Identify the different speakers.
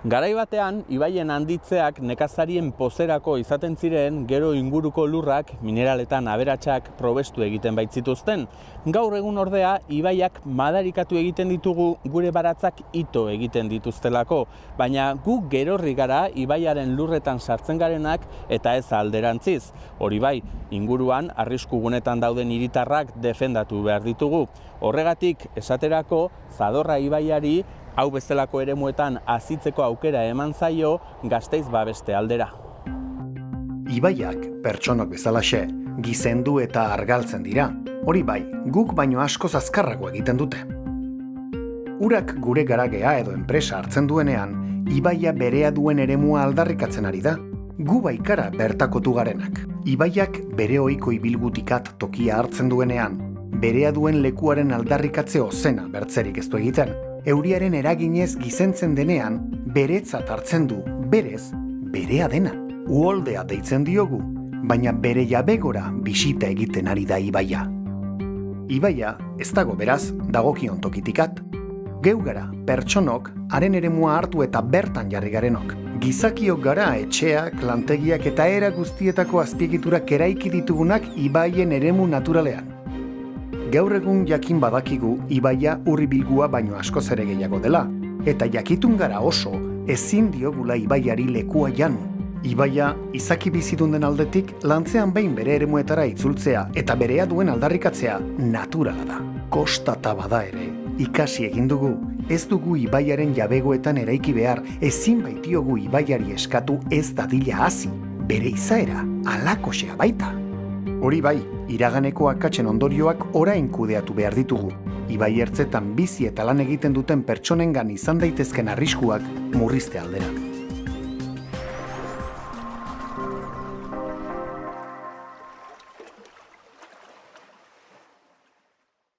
Speaker 1: Garai batean, ibaien handitzeak nekazarien pozerako izaten ziren, gero inguruko lurrak, mineraletan aberatsak probestu egiten baitzituzten. Gaur egun ordea, ibaiak madarikatu egiten ditugu gure baratzak ito egiten dituztelako, baina gu gerorri gara ibaiaren lurretan sartzen garenak eta ez alderantziz. Hori bai, inguruan arriskugunetan dauden hiritarrak defendatu behar ditugu. Horregatik, esaterako, Zadorra ibaiari hau bezalako eremuetan azitzeko aukera eman zaio Gasteiz babeste aldera.
Speaker 2: Ibaiak pertsonok bezalaxe, gizendu eta argaltzen dira. Hori bai, guk baino askoz azkarrago egiten dute. Urak gure garagea edo enpresa hartzen duenean, ibaia berea duen eremua aldarrikatzen ari da. Gu baikara bertakotu garenak. Ibaiak bere ohiko ibilgutikat tokia hartzen duenean, berea duen lekuaren aldarrikatze ozena bertzerik ez du egiten. Euriaren eraginez gizentzen denean, beretzat hartzen du, berez, berea dena. Uholdea deitzen diogu, baina bere jabegora bisita egiten ari da ibaia. Ibaia, ez dago beraz, dagokion tokitikat. Geu gara, pertsonok, haren eremua hartu eta bertan jarri garenok. Gizakiok gara etxeak, lantegiak eta era guztietako azpiegiturak eraiki ditugunak ibaien eremu naturalean. Gaur egun jakin badakigu ibaia urribilgua baino askoz ere gehiago dela, eta jakitun gara oso ezin diogula ibaiari lekua jan. Ibaia izaki bizitun den aldetik lantzean behin bere eremuetara itzultzea eta berea duen aldarrikatzea naturala da. Kostata bada ere, ikasi egin dugu, ez dugu ibaiaren jabegoetan eraiki behar, ezin baitiogu ibaiari eskatu ez dadila hasi, bere izaera halakoxea baita. Hori bai, iraganeko akatzen ondorioak orain kudeatu behar ditugu. Ibai ertzetan bizi eta lan egiten duten pertsonengan izan daitezken arriskuak murrizte aldera.